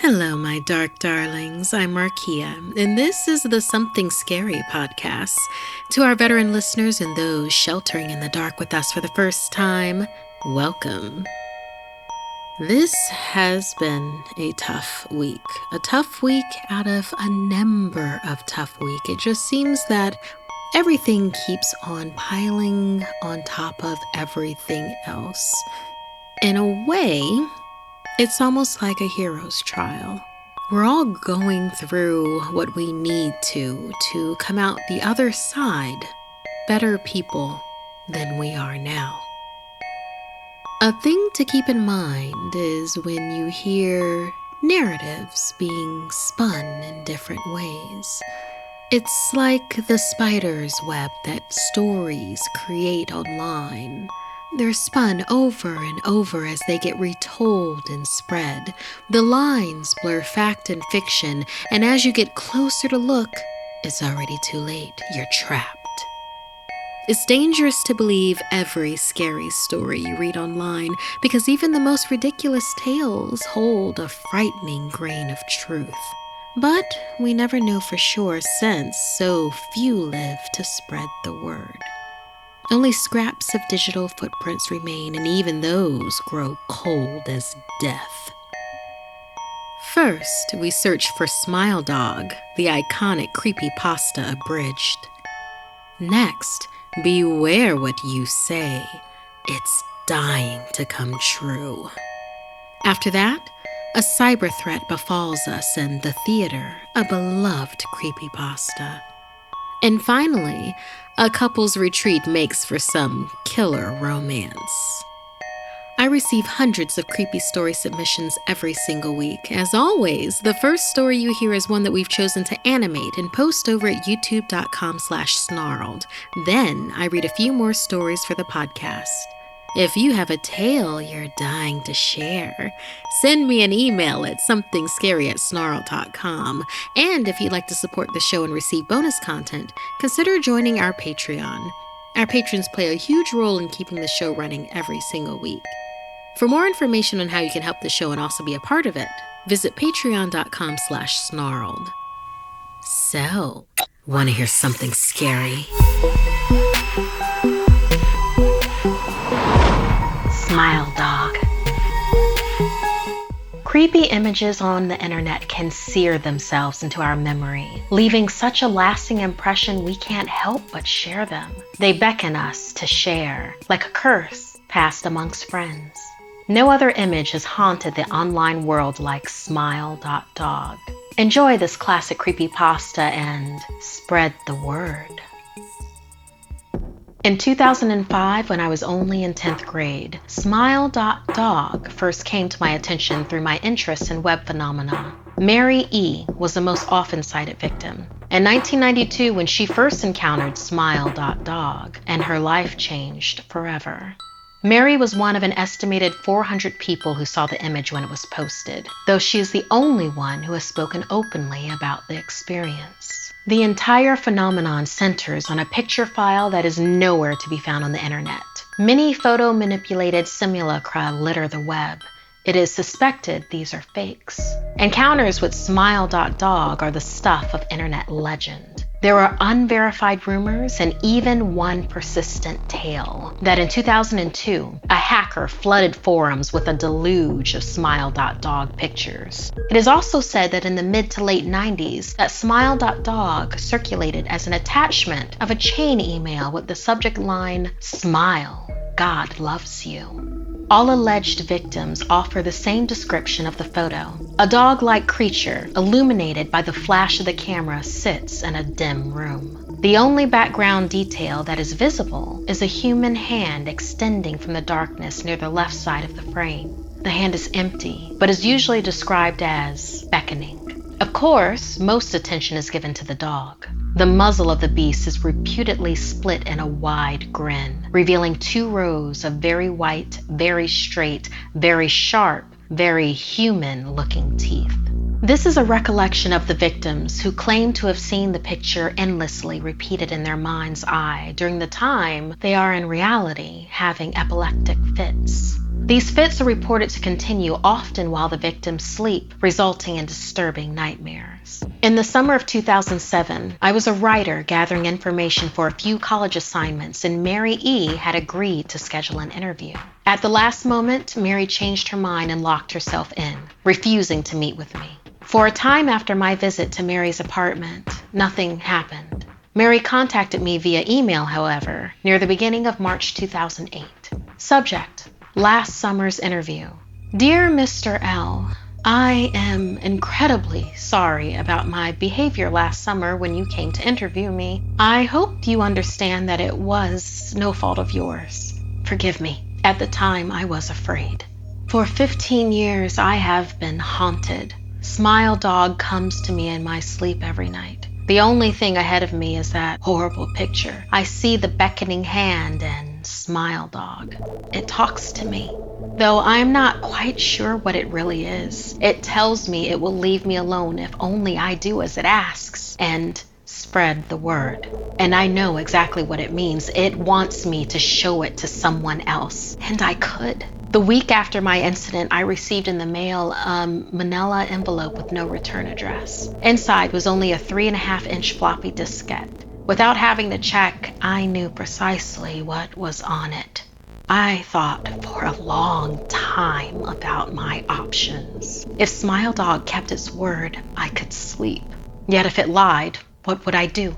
Hello, my dark darlings. I'm Markeia, and this is the Something Scary podcast. To our veteran listeners and those sheltering in the dark with us for the first time, welcome. This has been a tough week out of a number of tough weeks. It just seems that everything keeps on piling on top of everything else. In a way, it's almost like a hero's trial. We're all going through what we need to come out the other side better people than we are now. A thing to keep in mind is when you hear narratives being spun in different ways. It's like the spider's web that stories create online. They're spun over and over as they get retold and spread. The lines blur fact and fiction, and as you get closer to look, it's already too late. You're trapped. It's dangerous to believe every scary story you read online, because even the most ridiculous tales hold a frightening grain of truth. But we never know for sure since so few live to spread the word. Only scraps of digital footprints remain, and even those grow cold as death. First, we search for Smile.dog, the iconic Creepypasta abridged. Next, beware what you say. It's dying to come true. After that, a cyber threat befalls us in the theater, a beloved creepypasta. And finally, a couple's retreat makes for some killer romance. I receive hundreds of creepy story submissions every single week. As always, the first story you hear is one that we've chosen to animate and post over at youtube.com/snarled. Then I read a few more stories for the podcast. If you have a tale you're dying to share, send me an email at SomethingScary@snarled.com. And if you'd like to support the show and receive bonus content, consider joining our Patreon. Our patrons play a huge role in keeping the show running every single week. For more information on how you can help the show and also be a part of it, visit patreon.com/snarled. So, want to hear something scary? Smile.dog. Creepy images on the internet can sear themselves into our memory, leaving such a lasting impression we can't help but share them. They beckon us to share, like a curse passed amongst friends. No other image has haunted the online world like Smile.dog. Enjoy this classic creepypasta and spread the word. In 2005, when I was only in 10th grade, Smile.dog first came to my attention through my interest in web phenomena. Mary E. was the most often cited victim. In 1992, when she first encountered Smile.dog, and her life changed forever. Mary was one of an estimated 400 people who saw the image when it was posted, though she is the only one who has spoken openly about the experience. The entire phenomenon centers on a picture file that is nowhere to be found on the internet. Many photo-manipulated simulacra litter the web. It is suspected these are fakes. Encounters with Smile.dog are the stuff of internet legend. There are unverified rumors and even one persistent tale that in 2002, a hacker flooded forums with a deluge of Smile.dog pictures. It is also said that in the mid to late 90s, that Smile.dog circulated as an attachment of a chain email with the subject line, "Smile, God loves you." All alleged victims offer the same description of the photo. A dog-like creature, illuminated by the flash of the camera, sits in a dim room. The only background detail that is visible is a human hand extending from the darkness near the left side of the frame. The hand is empty, but is usually described as beckoning. Of course, most attention is given to the dog. The muzzle of the beast is reputedly split in a wide grin, revealing 2 rows of very white, very straight, very sharp, very human-looking teeth. This is a recollection of the victims who claim to have seen the picture endlessly repeated in their mind's eye during the time they are in reality having epileptic fits. These fits are reported to continue often while the victims sleep, resulting in disturbing nightmares. In the summer of 2007, I was a writer gathering information for a few college assignments, and Mary E. had agreed to schedule an interview. At the last moment, Mary changed her mind and locked herself in, refusing to meet with me. For a time after my visit to Mary's apartment, nothing happened. Mary contacted me via email, however, near the beginning of March 2008. Subject: last summer's interview. Dear Mr. L., I am incredibly sorry about my behavior last summer when you came to interview me. I hope you understand that it was no fault of yours. Forgive me. At the time, I was afraid. For 15 years, I have been haunted. Smile.dog comes to me in my sleep every night. The only thing ahead of me is that horrible picture. I see the beckoning hand and Smile.dog. It talks to me, though I'm not quite sure what it really is. It tells me it will leave me alone if only I do as it asks and spread the word. And I know exactly what it means. It wants me to show it to someone else, and I could. The week after my incident, I received in the mail a manila envelope with no return address. Inside was only a 3.5-inch floppy diskette. Without having to check, I knew precisely what was on it. I thought for a long time about my options. If Smile.dog kept its word, I could sleep. Yet if it lied, what would I do?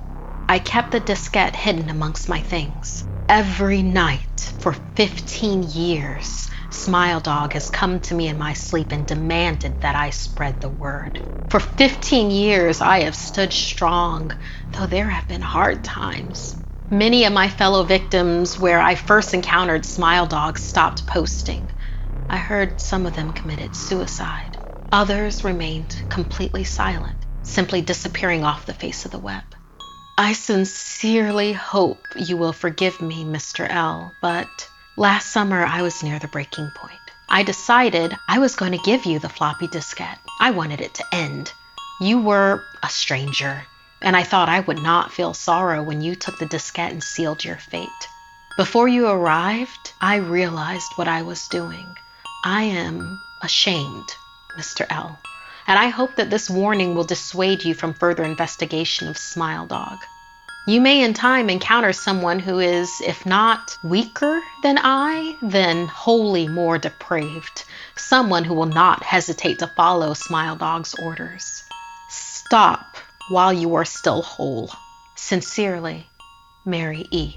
I kept the diskette hidden amongst my things. Every night for 15 years, Smile.dog has come to me in my sleep and demanded that I spread the word. For 15 years, I have stood strong, though there have been hard times. Many of my fellow victims where I first encountered Smile.dog stopped posting. I heard some of them committed suicide. Others remained completely silent, simply disappearing off the face of the web. I sincerely hope you will forgive me, Mr. L., but last summer I was near the breaking point. I decided I was going to give you the floppy diskette. I wanted it to end. You were a stranger, and I thought I would not feel sorrow when you took the diskette and sealed your fate. Before you arrived, I realized what I was doing. I am ashamed, Mr. L., and I hope that this warning will dissuade you from further investigation of Smile.dog. You may in time encounter someone who is, if not weaker than I, then wholly more depraved. Someone who will not hesitate to follow Smile.dog's orders. Stop while you are still whole. Sincerely, Mary E.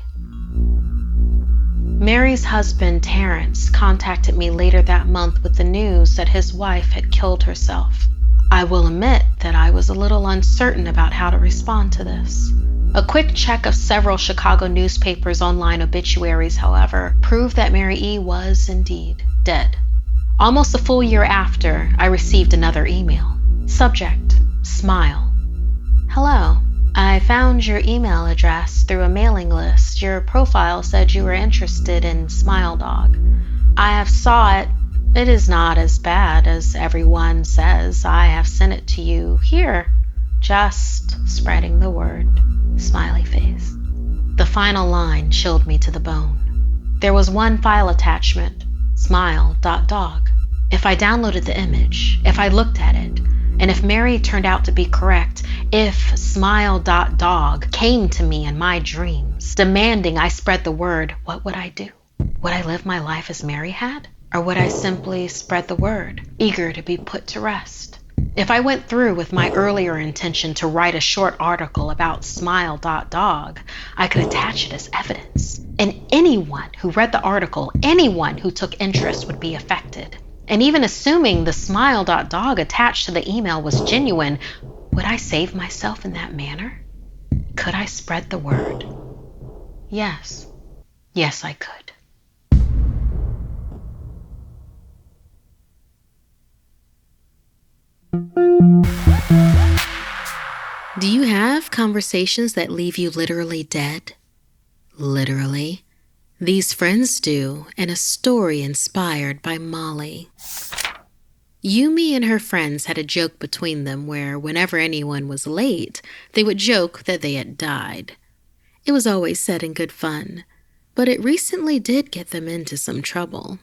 Mary's husband, Terrence, contacted me later that month with the news that his wife had killed herself. I will admit that I was a little uncertain about how to respond to this. A quick check of several Chicago newspapers' online obituaries, however, proved that Mary E. was indeed dead. Almost a full year after, I received another email. Subject: Smile. Hello. I found your email address through a mailing list. Your profile said you were interested in Smile.dog. I have saw it. It is not as bad as everyone says. I have sent it to you here. Just spreading the word. Smiley face. The final line chilled me to the bone. There was one file attachment, Smile.dog. If I downloaded the image, if I looked at it, and if Mary turned out to be correct, if Smile.dog came to me in my dreams, demanding I spread the word, what would I do? Would I live my life as Mary had? Or would I simply spread the word, eager to be put to rest? If I went through with my earlier intention to write a short article about Smile.dog, I could attach it as evidence. And anyone who read the article, anyone who took interest would be affected. And even assuming the Smile.dog attached to the email was genuine, would I save myself in that manner? Could I spread the word? Yes. Yes, I could. Do you have conversations that leave you literally dead? Literally. These friends do, in a story inspired by Molly. Yumi and her friends had a joke between them where whenever anyone was late, they would joke that they had died. It was always said in good fun, but it recently did get them into some trouble.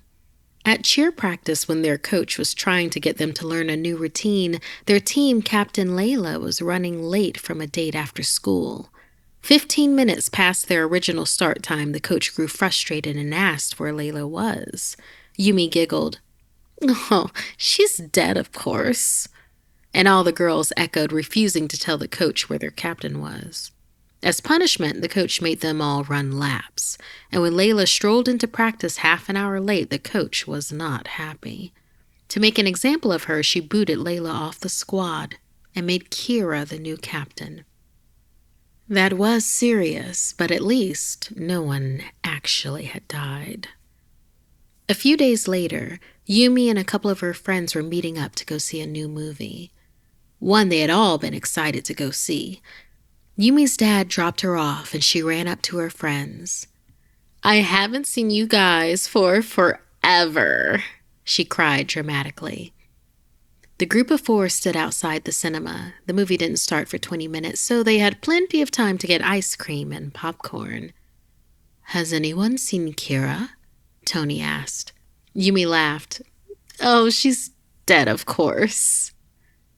At cheer practice, when their coach was trying to get them to learn a new routine, their team captain Layla was running late from a date after school. 15 minutes past their original start time, the coach grew frustrated and asked where Layla was. Yumi giggled. "Oh, she's dead, of course." And all the girls echoed, refusing to tell the coach where their captain was. As punishment, the coach made them all run laps. And when Layla strolled into practice half an hour late, the coach was not happy. To make an example of her, she booted Layla off the squad and made Kira the new captain. That was serious, but at least no one actually had died. A few days later, Yumi and a couple of her friends were meeting up to go see a new movie. One they had all been excited to go see. Yumi's dad dropped her off and she ran up to her friends. "I haven't seen you guys for forever," she cried dramatically. The group of four stood outside the cinema. The movie didn't start for 20 minutes, so they had plenty of time to get ice cream and popcorn. "Has anyone seen Kira?" Tony asked. Yumi laughed. "Oh, she's dead, of course."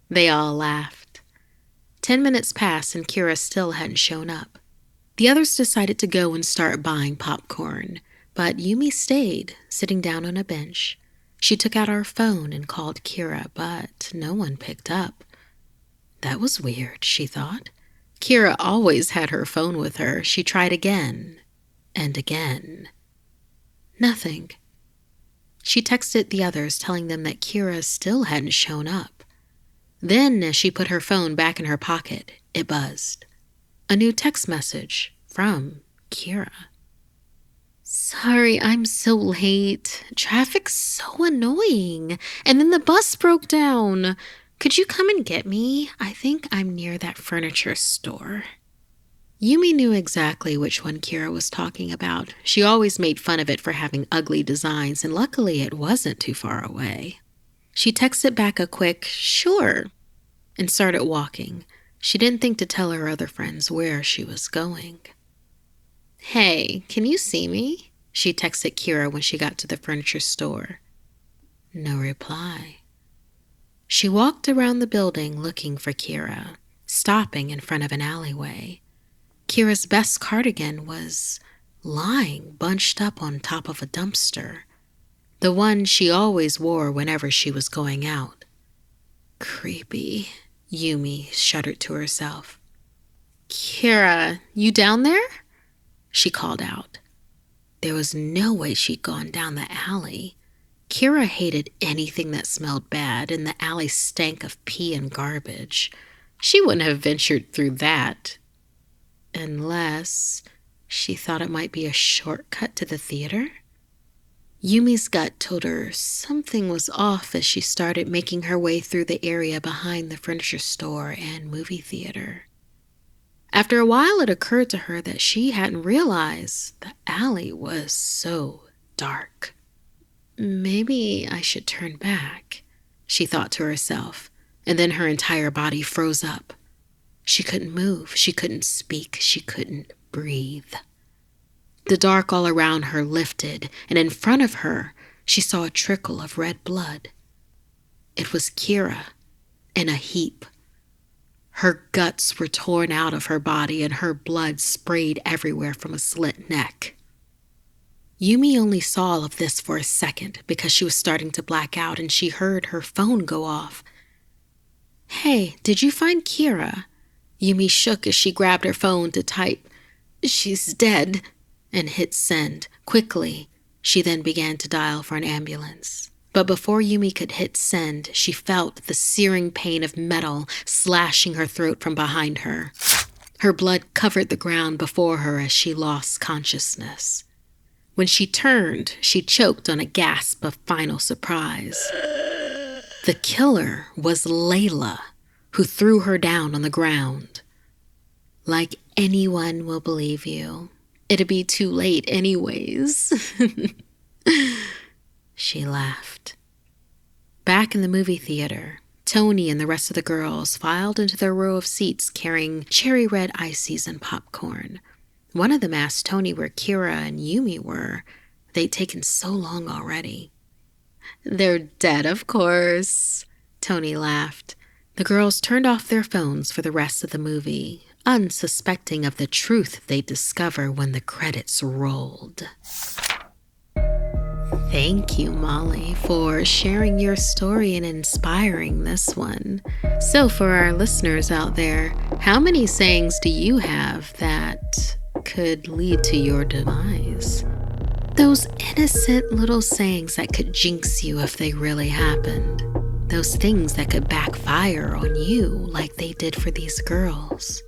They all laughed. 10 minutes passed and Kira still hadn't shown up. The others decided to go and start buying popcorn, but Yumi stayed, sitting down on a bench. She took out her phone and called Kira, but no one picked up. That was weird, she thought. Kira always had her phone with her. She tried again and again. Nothing. She texted the others, telling them that Kira still hadn't shown up. Then, as she put her phone back in her pocket, it buzzed. A new text message from Kira. "Sorry, I'm so late. Traffic's so annoying. And then the bus broke down. Could you come and get me? I think I'm near that furniture store." Yumi knew exactly which one Kira was talking about. She always made fun of it for having ugly designs, and luckily it wasn't too far away. She texted back a quick, "Sure," and started walking. She didn't think to tell her other friends where she was going. "Hey, can you see me?" she texted Kira when she got to the furniture store. No reply. She walked around the building looking for Kira, stopping in front of an alleyway. Kira's best cardigan was lying bunched up on top of a dumpster, the one she always wore whenever she was going out. Creepy, Yumi shuddered to herself. "Kira, you down there?" she called out. There was no way she'd gone down the alley. Kira hated anything that smelled bad, and the alley stank of pee and garbage. She wouldn't have ventured through that. Unless she thought it might be a shortcut to the theater? Yumi's gut told her something was off as she started making her way through the area behind the furniture store and movie theater. After a while, it occurred to her that she hadn't realized the alley was so dark. Maybe I should turn back, she thought to herself, and then her entire body froze up. She couldn't move, she couldn't speak, she couldn't breathe. The dark all around her lifted, and in front of her, she saw a trickle of red blood. It was Kira, in a heap. Her guts were torn out of her body, and her blood sprayed everywhere from a slit neck. Yumi only saw all of this for a second because she was starting to black out, and she heard her phone go off. "Hey, did you find Kira?" Yumi shook as she grabbed her phone to type, "She's dead," and hit send. Quickly, she then began to dial for an ambulance. But before Yumi could hit send, she felt the searing pain of metal slashing her throat from behind her. Her blood covered the ground before her as she lost consciousness. When she turned, she choked on a gasp of final surprise. The killer was Layla, who threw her down on the ground. "Like anyone will believe you. It'd be too late anyways." She laughed. Back in the movie theater, Tony and the rest of the girls filed into their row of seats carrying cherry red ices and popcorn. One of them asked Tony where Kira and Yumi were. They'd taken so long already. They're dead, of course, Tony laughed. The girls turned off their phones for the rest of the movie, unsuspecting of the truth they'd discover when the credits rolled. Thank you, Molly, for sharing your story and inspiring this one. So for our listeners out there, how many sayings do you have that could lead to your demise? Those innocent little sayings that could jinx you if they really happened. Those things that could backfire on you like they did for these girls.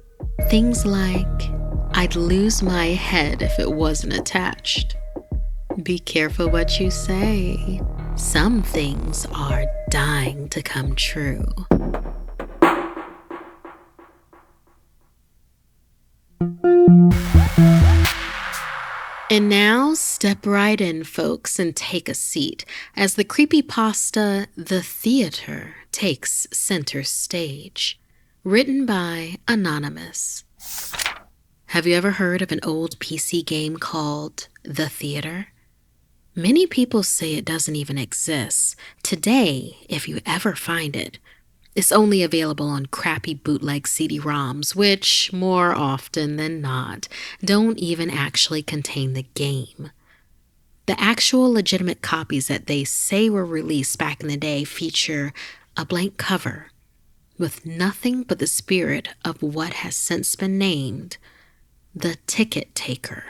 Things like, I'd lose my head if it wasn't attached. Be careful what you say. Some things are dying to come true. And now, step right in, folks, and take a seat as the creepypasta The Theater takes center stage. Written by Anonymous. Have you ever heard of an old PC game called The Theater? Many people say it doesn't even exist. Today, if you ever find it, it's only available on crappy bootleg CD-ROMs, which, more often than not, don't even actually contain the game. The actual legitimate copies that they say were released back in the day feature a blank cover with nothing but the spirit of what has since been named the Ticket Taker.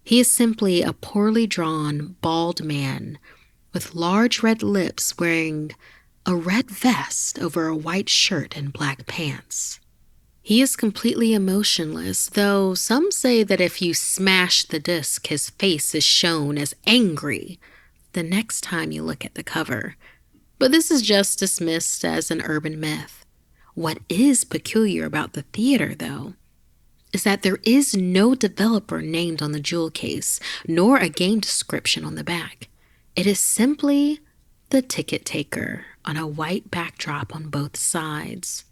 He is simply a poorly drawn, bald man with large red lips wearing a red vest over a white shirt and black pants. He is completely emotionless, though some say that if you smash the disc, his face is shown as angry the next time you look at the cover. But this is just dismissed as an urban myth. What is peculiar about the theater, though, is that there is no developer named on the jewel case, nor a game description on the back. It is simply the Ticket Taker on a white backdrop on both sides.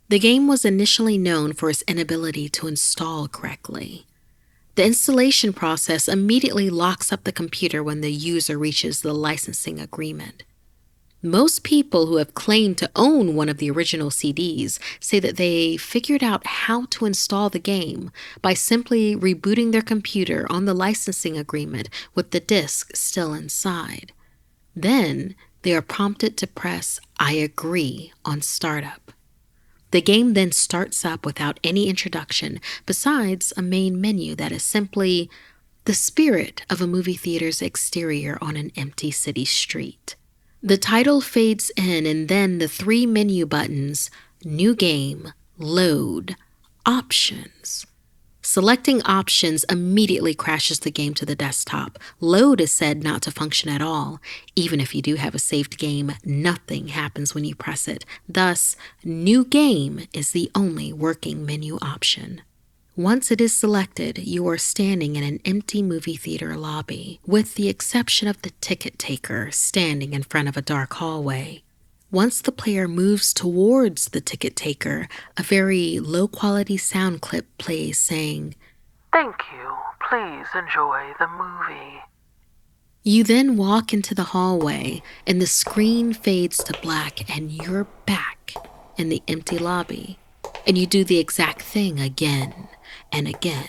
The game was initially known for its inability to install correctly. The installation process immediately locks up the computer when the user reaches the licensing agreement. Most people who have claimed to own one of the original CDs say that they figured out how to install the game by simply rebooting their computer on the licensing agreement with the disc still inside. Then they are prompted to press I agree on startup. The game then starts up without any introduction besides a main menu that is simply the spirit of a movie theater's exterior on an empty city street. The title fades in and then the three menu buttons, New Game, Load, Options. Selecting Options immediately crashes the game to the desktop. Load is said not to function at all. Even if you do have a saved game, nothing happens when you press it. Thus, New Game is the only working menu option. Once it is selected, you are standing in an empty movie theater lobby, with the exception of the ticket taker standing in front of a dark hallway. Once the player moves towards the ticket taker, a very low-quality sound clip plays saying, "Thank you. Please enjoy the movie." You then walk into the hallway, and the screen fades to black, and you're back in the empty lobby. And you do the exact thing again and again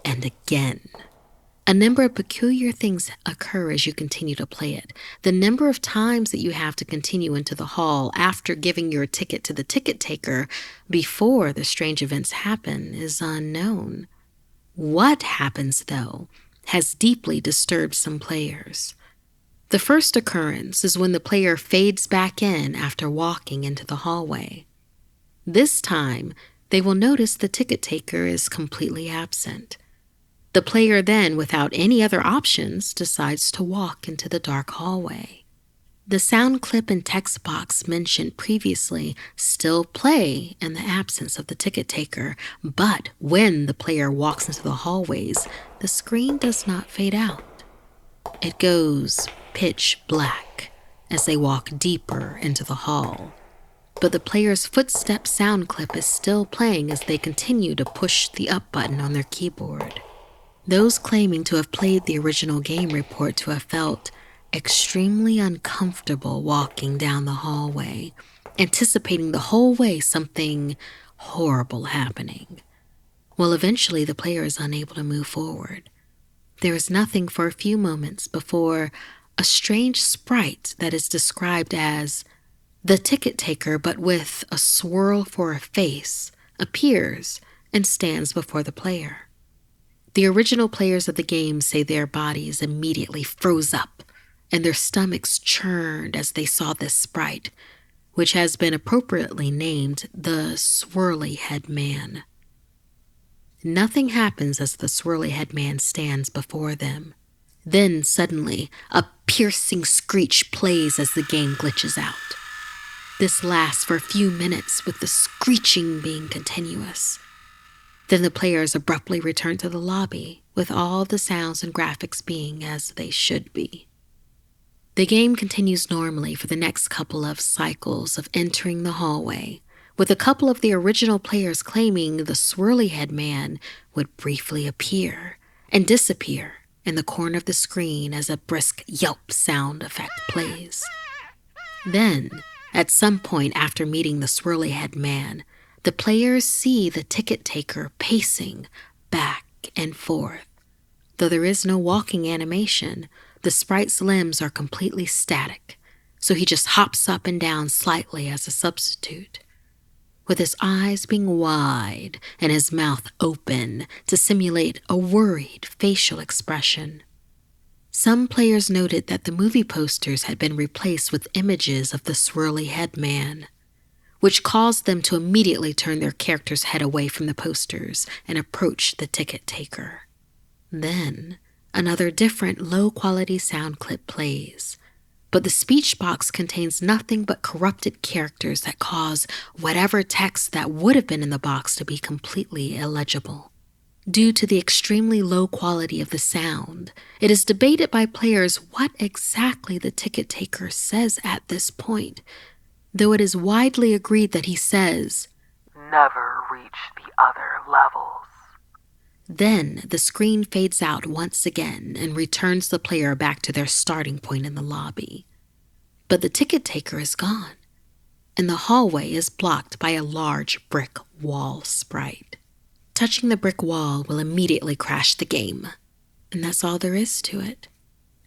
and again. A number of peculiar things occur as you continue to play it. The number of times that you have to continue into the hall after giving your ticket to the ticket taker before the strange events happen is unknown. What happens, though, has deeply disturbed some players. The first occurrence is when the player fades back in after walking into the hallway. This time, they will notice the ticket taker is completely absent. The player then, without any other options, decides to walk into the dark hallway. The sound clip and text box mentioned previously still play in the absence of the ticket taker, but when the player walks into the hallways, the screen does not fade out. It goes pitch black as they walk deeper into the hall. But the player's footstep sound clip is still playing as they continue to push the up button on their keyboard. Those claiming to have played the original game report to have felt extremely uncomfortable walking down the hallway, anticipating the whole way something horrible happening. Well, eventually the player is unable to move forward. There is nothing for a few moments before a strange sprite that is described as the ticket taker but with a swirl for a face appears and stands before the player. The original players of the game say their bodies immediately froze up and their stomachs churned as they saw this sprite, which has been appropriately named the Swirly Head Man. Nothing happens as the Swirly Head Man stands before them. Then, suddenly, a piercing screech plays as the game glitches out. This lasts for a few minutes, with the screeching being continuous. Then the players abruptly return to the lobby, with all the sounds and graphics being as they should be. The game continues normally for the next couple of cycles of entering the hallway, with a couple of the original players claiming the Swirly Head Man would briefly appear and disappear in the corner of the screen as a brisk yelp sound effect plays. Then, at some point after meeting the Swirly Head Man, the players see the ticket taker pacing back and forth. Though there is no walking animation, the sprite's limbs are completely static, so he just hops up and down slightly as a substitute, with his eyes being wide and his mouth open to simulate a worried facial expression. Some players noted that the movie posters had been replaced with images of the Swirly Head Man, which caused them to immediately turn their character's head away from the posters and approach the ticket taker. Then, another different low-quality sound clip plays, but the speech box contains nothing but corrupted characters that cause whatever text that would have been in the box to be completely illegible. Due to the extremely low quality of the sound, it is debated by players what exactly the ticket taker says at this point, though it is widely agreed that he says, "Never reach the other levels." Then the screen fades out once again and returns the player back to their starting point in the lobby. But the ticket taker is gone, and the hallway is blocked by a large brick wall sprite. Touching the brick wall will immediately crash the game, and that's all there is to it.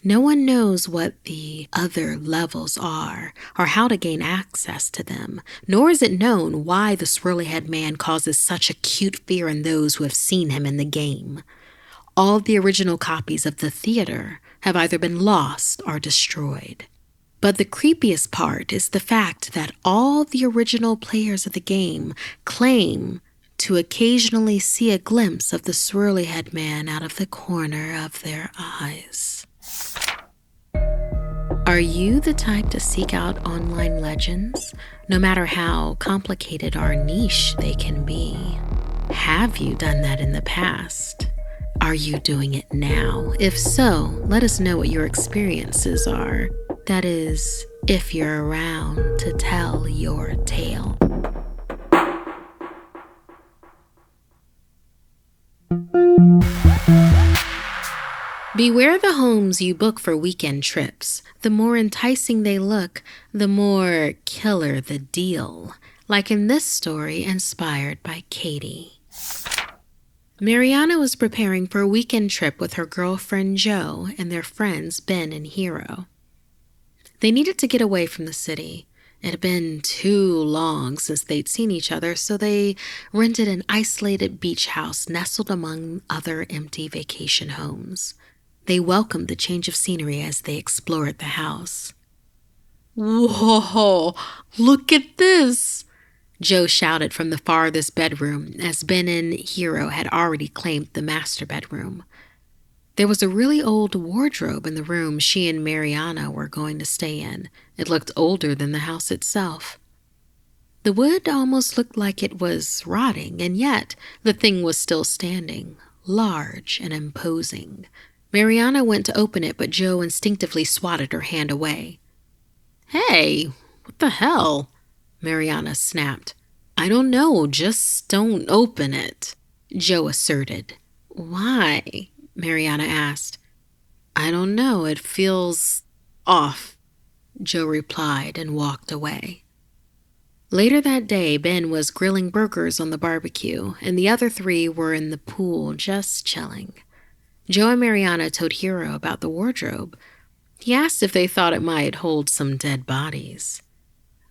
No one knows what the other levels are or how to gain access to them, nor is it known why the Swirly Head Man causes such acute fear in those who have seen him in the game. All of the original copies of the theater have either been lost or destroyed. But the creepiest part is the fact that all the original players of the game claim to occasionally see a glimpse of the Swirly Head Man out of the corner of their eyes. Are you the type to seek out online legends, no matter how complicated or niche they can be? Have you done that in the past? Are you doing it now? If so, let us know what your experiences are. That is, if you're around to tell your tale. Beware the homes you book for weekend trips. The more enticing they look, the more killer the deal. Like in this story inspired by Katie. Mariana was preparing for a weekend trip with her girlfriend Jo and their friends Ben and Hero. They needed to get away from the city. It had been too long since they'd seen each other, so they rented an isolated beach house nestled among other empty vacation homes. They welcomed the change of scenery as they explored the house. "Whoa, look at this!" Jo shouted from the farthest bedroom as Ben and Hero had already claimed the master bedroom. There was a really old wardrobe in the room she and Mariana were going to stay in. It looked older than the house itself. The wood almost looked like it was rotting, and yet the thing was still standing, large and imposing. Mariana went to open it, but Jo instinctively swatted her hand away. "Hey, what the hell?" Mariana snapped. "I don't know, just don't open it," Jo asserted. "Why?" Mariana asked. "I don't know, it feels off," Joe replied and walked away. Later that day, Ben was grilling burgers on the barbecue, and the other three were in the pool just chilling. Joe and Mariana told Hero about the wardrobe. He asked if they thought it might hold some dead bodies.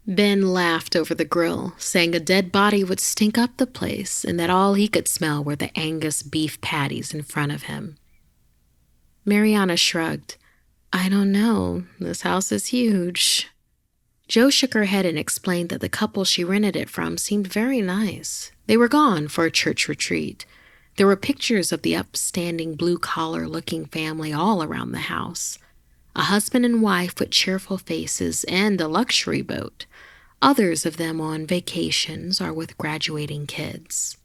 Ben laughed over the grill, saying a dead body would stink up the place and that all he could smell were the Angus beef patties in front of him. Mariana shrugged. "I don't know. This house is huge." Joe shook her head and explained that the couple she rented it from seemed very nice. They were gone for a church retreat. There were pictures of the upstanding blue-collar-looking family all around the house. A husband and wife with cheerful faces and a luxury boat. Others of them on vacations or with graduating kids.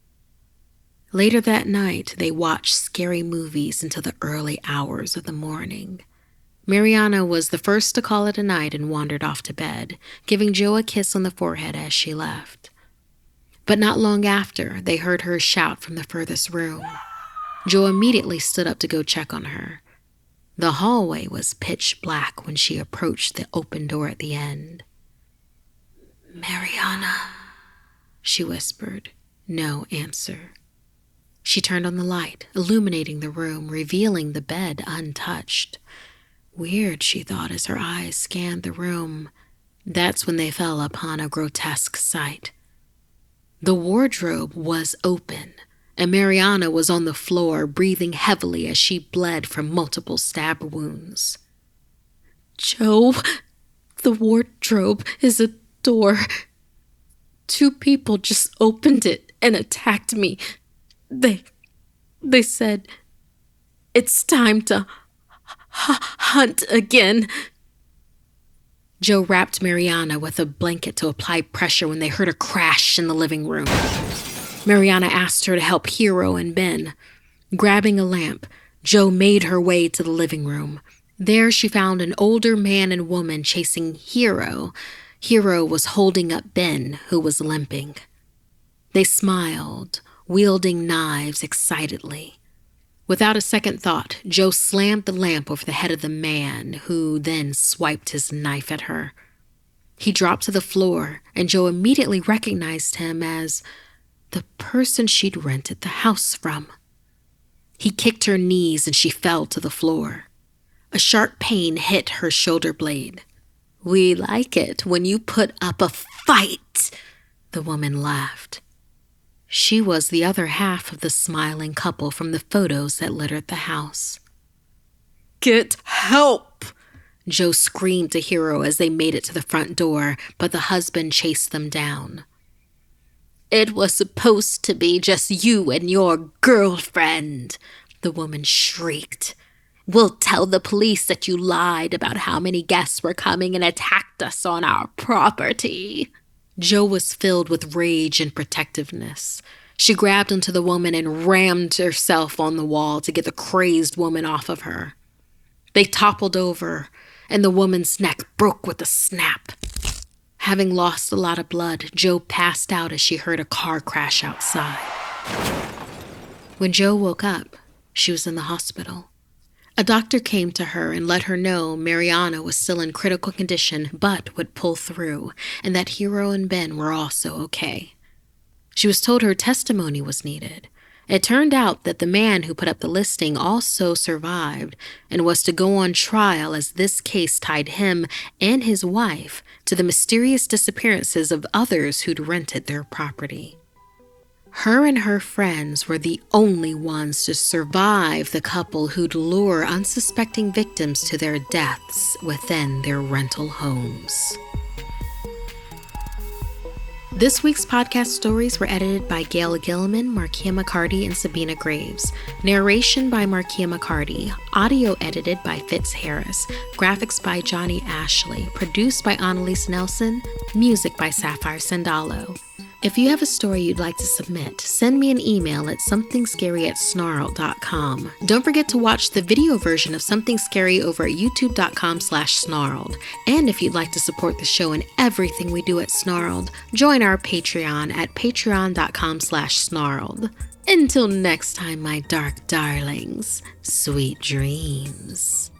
Later that night, they watched scary movies until the early hours of the morning. Mariana was the first to call it a night and wandered off to bed, giving Joe a kiss on the forehead as she left. But not long after, they heard her shout from the furthest room. Joe immediately stood up to go check on her. The hallway was pitch black when she approached the open door at the end. "Mariana," she whispered. No answer. She turned on the light, illuminating the room, revealing the bed untouched. Weird, she thought as her eyes scanned the room. That's when they fell upon a grotesque sight. The wardrobe was open, and Mariana was on the floor, breathing heavily as she bled from multiple stab wounds. "Joe, the wardrobe is a door. 2 people just opened it and attacked me. They said, 'It's time to hunt again.'" Joe wrapped Mariana with a blanket to apply pressure when they heard a crash in the living room. Mariana asked her to help Hero and Ben. Grabbing a lamp, Joe made her way to the living room. There she found an older man and woman chasing Hero. Hero was holding up Ben, who was limping. They smiled, wielding knives excitedly. Without a second thought, Joe slammed the lamp over the head of the man, who then swiped his knife at her. He dropped to the floor, and Joe immediately recognized him as the person she'd rented the house from. He kicked her knees and she fell to the floor. A sharp pain hit her shoulder blade. "We like it when you put up a fight," the woman laughed. She was the other half of the smiling couple from the photos that littered the house. "Get help!" Joe screamed to Hero as they made it to the front door, but the husband chased them down. "It was supposed to be just you and your girlfriend," the woman shrieked. "We'll tell the police that you lied about how many guests were coming and attacked us on our property." Joe was filled with rage and protectiveness. She grabbed onto the woman and rammed herself on the wall to get the crazed woman off of her. They toppled over, and the woman's neck broke with a snap. Having lost a lot of blood, Joe passed out as she heard a car crash outside. When Joe woke up, she was in the hospital. A doctor came to her and let her know Mariana was still in critical condition but would pull through, and that Hero and Ben were also okay. She was told her testimony was needed. It turned out that the man who put up the listing also survived and was to go on trial, as this case tied him and his wife to the mysterious disappearances of others who'd rented their property. Her and her friends were the only ones to survive the couple who'd lure unsuspecting victims to their deaths within their rental homes. This week's podcast stories were edited by Gail Gilman, Markeia McCarty, and Sabina Graves. Narration by Markeia McCarty. Audio edited by Fitz Harris. Graphics by Jonny Ashley. Produced by Analise Nelson. Music by Sapphire Sandalo. If you have a story you'd like to submit, send me an email at SomethingScary@Snarled.com. Don't forget to watch the video version of Something Scary over at YouTube.com/Snarled. And if you'd like to support the show and everything we do at Snarled, join our Patreon at Patreon.com/Snarled. Until next time, my dark darlings, sweet dreams.